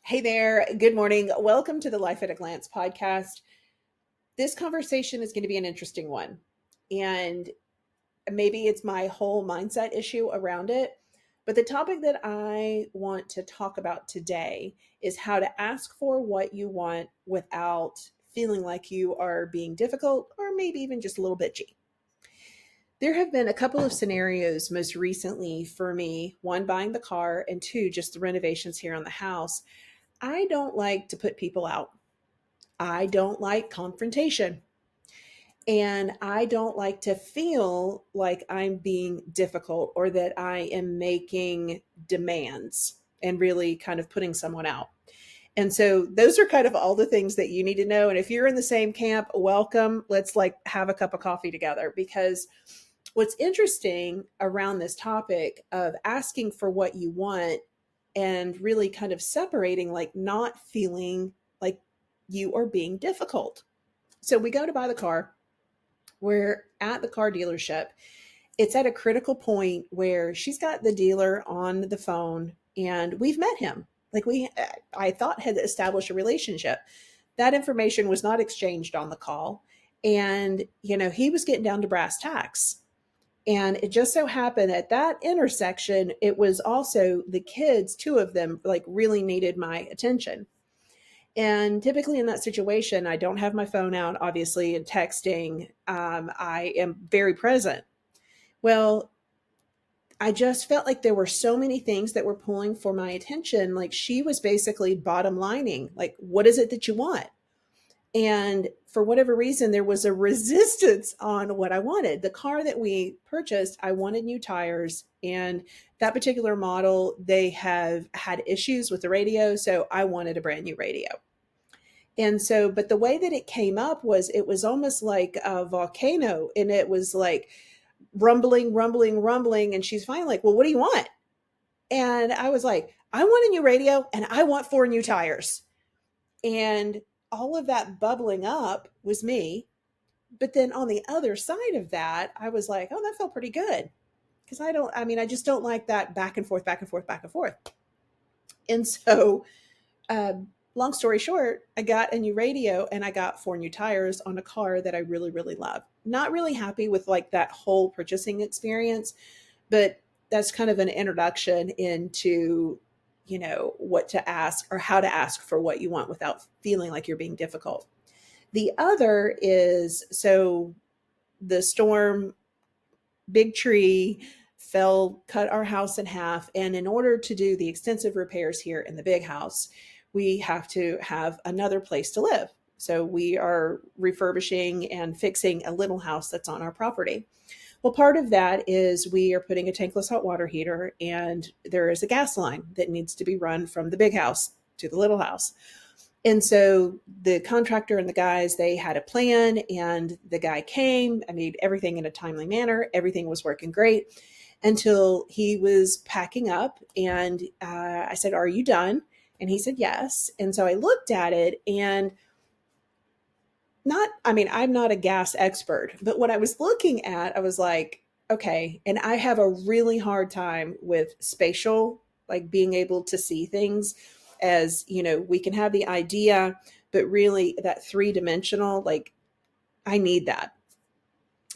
Hey there. Good morning. Welcome to the Life at a Glance podcast. This conversation is going to be an interesting one. And maybe it's my whole mindset issue around it. But the topic that I want to talk about today is how to ask for what you want without feeling like you are being difficult or maybe even just a little bitchy. There have been a couple of scenarios most recently for me, one buying the car and two just the renovations here on the house. I don't like to put people out. I don't like confrontation. And I don't like to feel like I'm being difficult or that I am making demands and really kind of putting someone out. And so those are kind of all the things that you need to know. And if you're in the same camp, welcome. Let's like have a cup of coffee together, because what's interesting around this topic of asking for what you want and really kind of separating, like not feeling like you are being difficult. So we go to buy the car. We're at the car dealership. It's at a critical point where she's got the dealer on the phone and we've met him. I thought had established a relationship. That information was not exchanged on the call. And, he was getting down to brass tacks. And it just so happened at that intersection, it was also the kids, two of them, like really needed my attention. And typically in that situation, I don't have my phone out, obviously, and texting. I am very present. Well, I just felt like there were so many things that were pulling for my attention. Like she was basically bottom lining, like, what is it that you want? And for whatever reason, there was a resistance on what I wanted. The car that we purchased, I wanted new tires. And that particular model, they have had issues with the radio. So I wanted a brand new radio. And so, but the way that it came up was it was almost like a volcano, and it was like rumbling, rumbling, rumbling. And she's finally like, well, what do you want? And I was like, I want a new radio and I want four new tires. And all of that bubbling up was me. But then on the other side of that, I was like, oh, that felt pretty good. Because I just don't like that back and forth, back and forth, back and forth. And so, long story short, I got a new radio and I got four new tires on a car that I really, really love. Not really happy with like that whole purchasing experience, but that's kind of an introduction into, what to ask or how to ask for what you want without feeling like you're being difficult. The other is, so the storm, big tree fell, cut our house in half. And in order to do the extensive repairs here in the big house, we have to have another place to live. So we are refurbishing and fixing a little house that's on our property. Well, part of that is we are putting a tankless hot water heater, and there is a gas line that needs to be run from the big house to the little house. And so the contractor and the guys, they had a plan, and the guy came. I made everything in a timely manner. Everything was working great until he was packing up. And I said, are you done? And he said, yes. And so I looked at it, and I'm not a gas expert, but what I was looking at, I was like, okay. And I have a really hard time with spatial, like being able to see things as, we can have the idea, but really that three-dimensional, like I need that.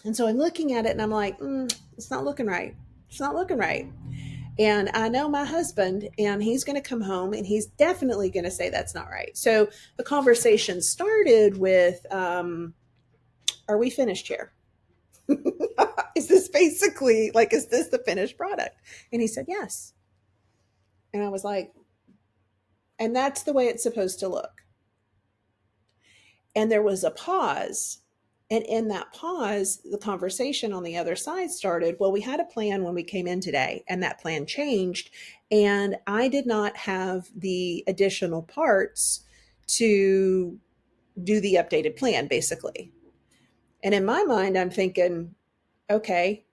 And so I'm looking at it and I'm like, it's not looking right. It's not looking right. And I know my husband, and he's going to come home and he's definitely going to say that's not right. So the conversation started with, are we finished here? Is this basically like, is this the finished product? And he said, yes. And I was like, and that's the way it's supposed to look. And there was a pause. And in that pause, the conversation on the other side started. Well, we had a plan when we came in today, and that plan changed. And I did not have the additional parts to do the updated plan, basically. And in my mind, I'm thinking, okay,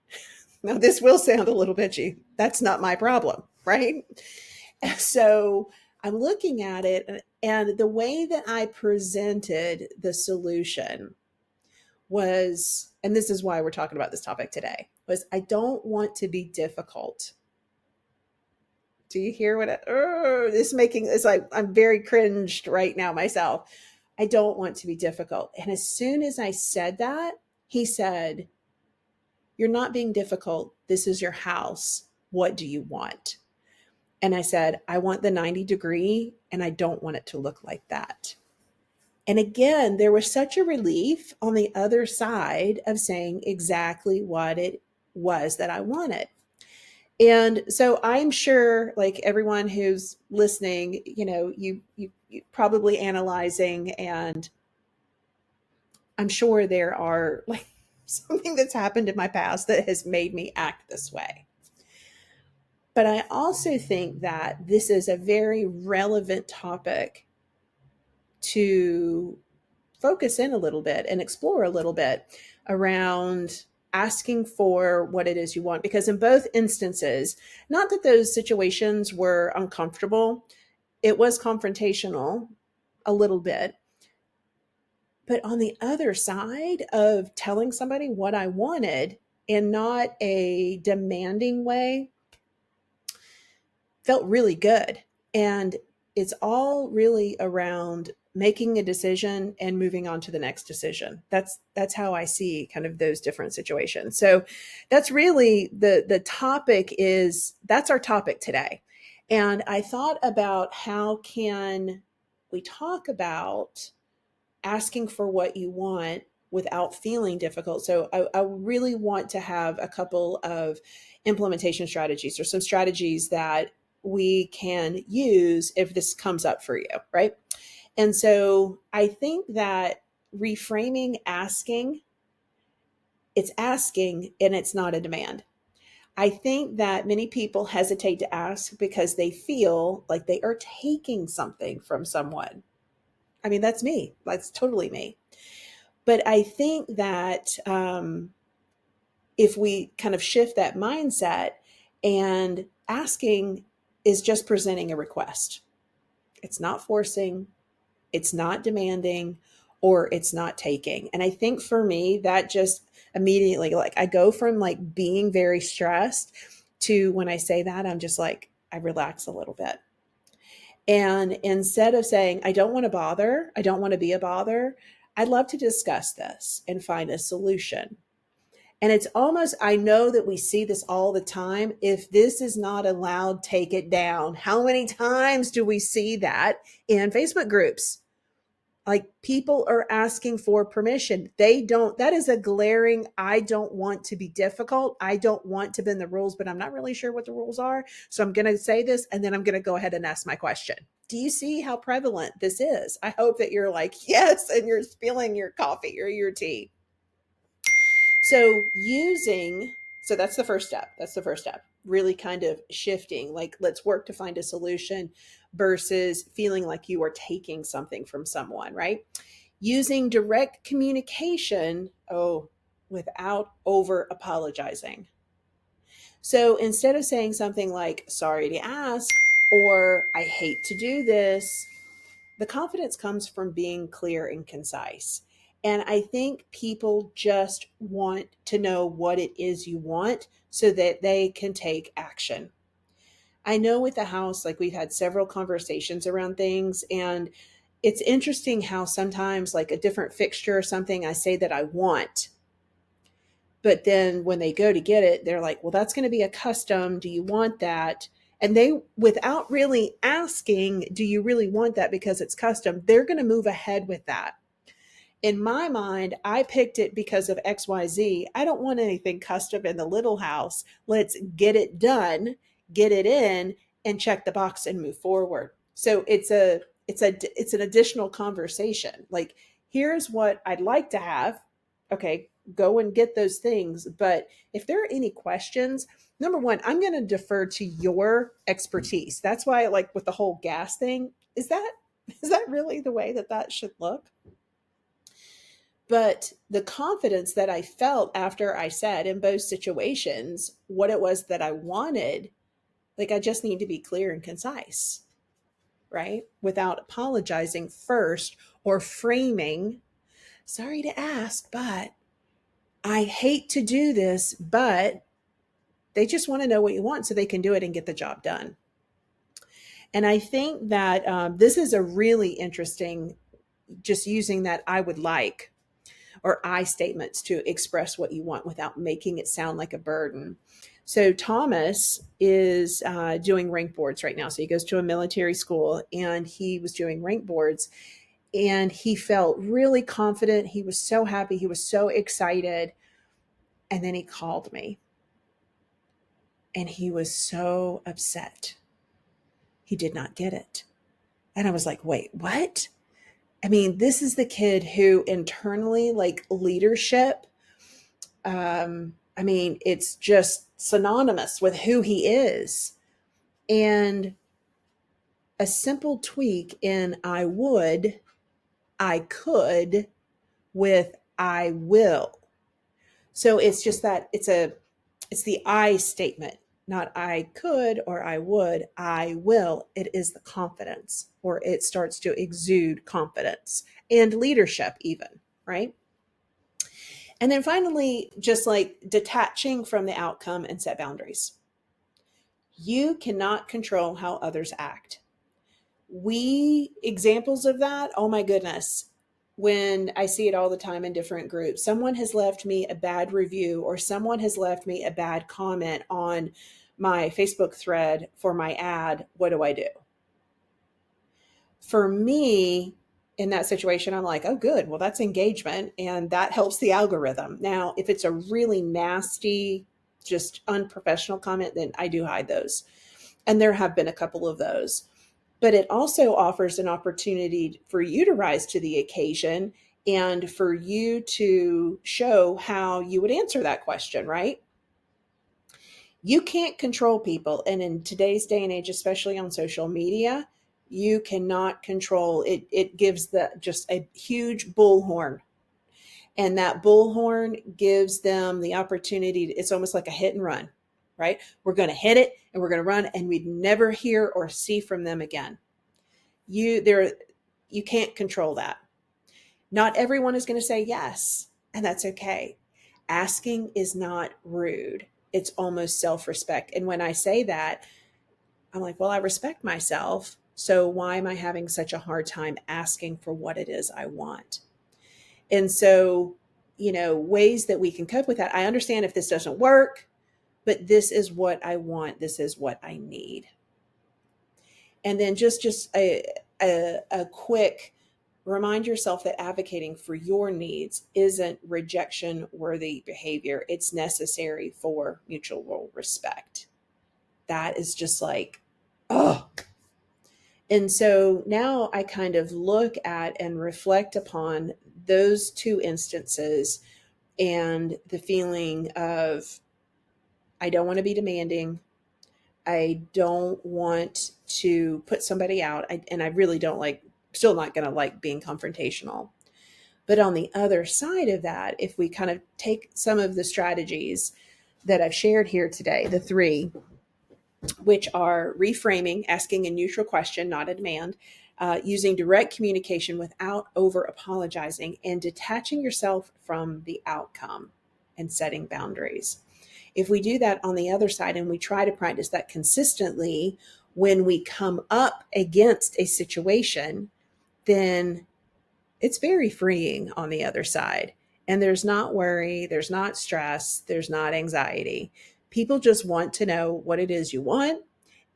now this will sound a little bitchy. That's not my problem, right? So I'm looking at it, and the way that I presented the solution was, and this is why we're talking about this topic today, was I don't want to be difficult. Do you hear what this making? It's like I'm very cringed right now myself. I don't want to be difficult. And as soon as I said that, he said, "You're not being difficult. This is your house. What do you want?" And I said, "I want the 90-degree and I don't want it to look like that." And again, there was such a relief on the other side of saying exactly what it was that I wanted. And so I'm sure, like everyone who's listening, you probably analyzing, and I'm sure there are like something that's happened in my past that has made me act this way. But I also think that this is a very relevant topic to focus in a little bit and explore a little bit around asking for what it is you want. Because in both instances, not that those situations were uncomfortable, it was confrontational a little bit. But on the other side of telling somebody what I wanted in not a demanding way felt really good. And it's all really around making a decision and moving on to the next decision. That's how I see kind of those different situations. So that's really the topic is that's our topic today. And I thought about how can we talk about asking for what you want without feeling difficult. So I really want to have a couple of implementation strategies or some strategies that we can use if this comes up for you, right? And so I think that reframing asking, it's asking and it's not a demand. I think that many people hesitate to ask because they feel like they are taking something from someone. I mean, that's me. That's totally me. But I think that if we kind of shift that mindset, and asking is just presenting a request, it's not forcing, it's not demanding, or it's not taking. And I think for me, that just immediately, like, I go from like being very stressed to when I say that, I'm just like, I relax a little bit. And instead of saying, I don't want to bother, I don't want to be a bother, I'd love to discuss this and find a solution. And it's almost, I know that we see this all the time. If this is not allowed, take it down. How many times do we see that in Facebook groups? Like people are asking for permission. They don't, that is a glaring, I don't want to be difficult. I don't want to bend the rules, but I'm not really sure what the rules are. So I'm going to say this and then I'm going to go ahead and ask my question. Do you see how prevalent this is? I hope that you're like, yes, and you're spilling your coffee or your tea. So that's the first step. That's the first step. Really kind of shifting, like, let's work to find a solution versus feeling like you are taking something from someone, right? Using direct communication, without over apologizing. So instead of saying something like, sorry to ask, or I hate to do this, the confidence comes from being clear and concise. And I think people just want to know what it is you want so that they can take action. I know with the house, like we've had several conversations around things, and it's interesting how sometimes, like a different fixture or something, I say that I want. But then when they go to get it, they're like, well, that's going to be a custom. Do you want that? And they, without really asking, do you really want that because it's custom, they're going to move ahead with that. In my mind, I picked it because of XYZ. I don't want anything custom in the little house. Let's get it done, get it in, and check the box and move forward. So it's an additional conversation. Like, here's what I'd like to have. Okay, go and get those things. But if there are any questions, number one, I'm going to defer to your expertise. That's why, like with the whole gas thing, is that really the way that that should look? But the confidence that I felt after I said in both situations what it was that I wanted, like, I just need to be clear and concise, right? Without apologizing first or framing, sorry to ask, but I hate to do this, but they just want to know what you want so they can do it and get the job done. And I think that this is a really interesting, just using that I would like or I statements to express what you want without making it sound like a burden. So Thomas is doing rank boards right now. So he goes to a military school and he was doing rank boards and he felt really confident. He was so happy. He was so excited. And then he called me and he was so upset. He did not get it. And I was like, wait, what? I mean, this is the kid who internally, like leadership, I mean, it's just synonymous with who he is. And a simple tweak in I would, I could with I will. So it's just that it's the I statement, not I could or I would, I will. It is the confidence, or it starts to exude confidence and leadership even, right? And then finally, just like detaching from the outcome and set boundaries. You cannot control how others act. We examples of that, oh my goodness, when I see it all the time in different groups. Someone has left me a bad review or someone has left me a bad comment on my Facebook thread for my ad. What do I do? For me, in that situation, I'm like, oh, good. Well, that's engagement and that helps the algorithm. Now, if it's a really nasty, just unprofessional comment, then I do hide those. And there have been a couple of those. But it also offers an opportunity for you to rise to the occasion and for you to show how you would answer that question, right? You can't control people. And in today's day and age, especially on social media, you cannot control it. It gives the just a huge bullhorn. And that bullhorn gives them the opportunity. It's almost like a hit and run, right? We're going to hit it and we're going to run and we'd never hear or see from them again. You can't control that. Not everyone is going to say yes, and that's okay. Asking is not rude. It's almost self-respect. And when I say that, I'm like, well, I respect myself. So why am I having such a hard time asking for what it is I want? And so, ways that we can cope with that. I understand if this doesn't work, but this is what I want. This is what I need. And then just a quick remind yourself that advocating for your needs isn't rejection worthy behavior. It's necessary for mutual respect. That is just like, oh. And so now I kind of look at and reflect upon those two instances and the feeling of, I don't want to be demanding. I don't want to put somebody out. And I really don't like, still not going to like being confrontational. But on the other side of that, if we kind of take some of the strategies that I've shared here today, the three, which are reframing, asking a neutral question, not a demand, using direct communication without over apologizing, and detaching yourself from the outcome and setting boundaries. If we do that on the other side and we try to practice that consistently, when we come up against a situation, then it's very freeing on the other side. And there's not worry, there's not stress, there's not anxiety. People just want to know what it is you want,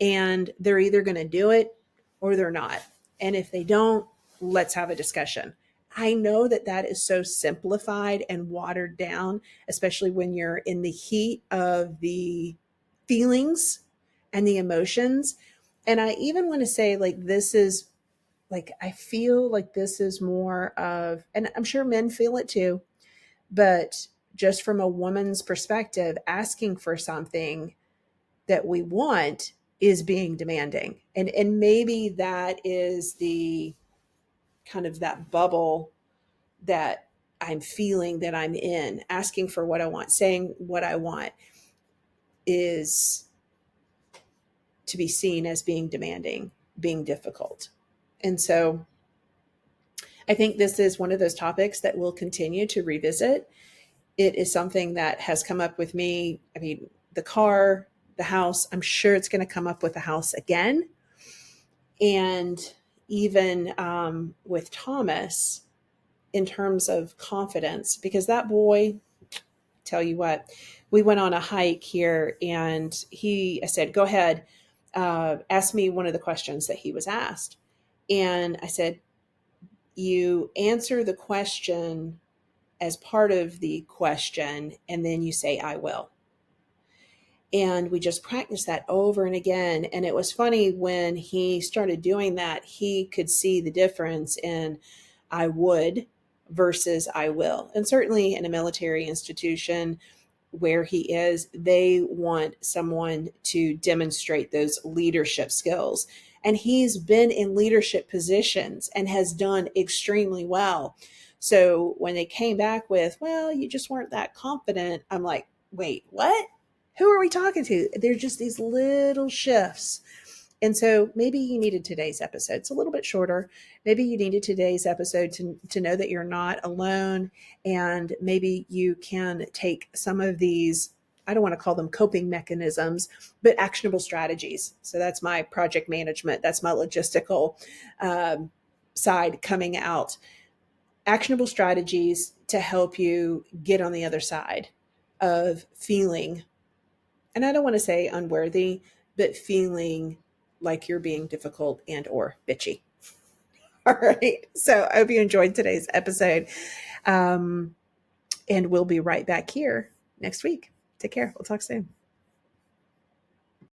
and they're either going to do it or they're not. And if they don't, let's have a discussion. I know that that is so simplified and watered down, especially when you're in the heat of the feelings and the emotions. And I even want to say, like, this is like, I feel like this is more of, and I'm sure men feel it too, but just from a woman's perspective, asking for something that we want is being demanding. And maybe that is the kind of that bubble that I'm feeling that I'm in. Asking for what I want, saying what I want is to be seen as being demanding, being difficult. And so I think this is one of those topics that we'll continue to revisit. It is something that has come up with me. I mean, the car, the house, I'm sure it's going to come up with the house again. And even with Thomas, in terms of confidence, because that boy, tell you what, we went on a hike here and I said, go ahead, ask me one of the questions that he was asked. And I said, you answer the question as part of the question, and then you say, I will. And we just practiced that over and again. And it was funny when he started doing that, he could see the difference in I would versus I will. And certainly in a military institution where he is, they want someone to demonstrate those leadership skills. And he's been in leadership positions and has done extremely well. So when they came back with, well, you just weren't that confident, I'm like, wait, what? Who are we talking to? They're just these little shifts. And so maybe you needed today's episode. It's a little bit shorter. Maybe you needed today's episode to know that you're not alone. And maybe you can take some of these, I don't want to call them coping mechanisms, but actionable strategies. So that's my project management. That's my logistical side coming out. Actionable strategies to help you get on the other side of feeling, and I don't want to say unworthy, but feeling like you're being difficult and or bitchy. All right. So I hope you enjoyed today's episode. And we'll be right back here next week. Take care. We'll talk soon.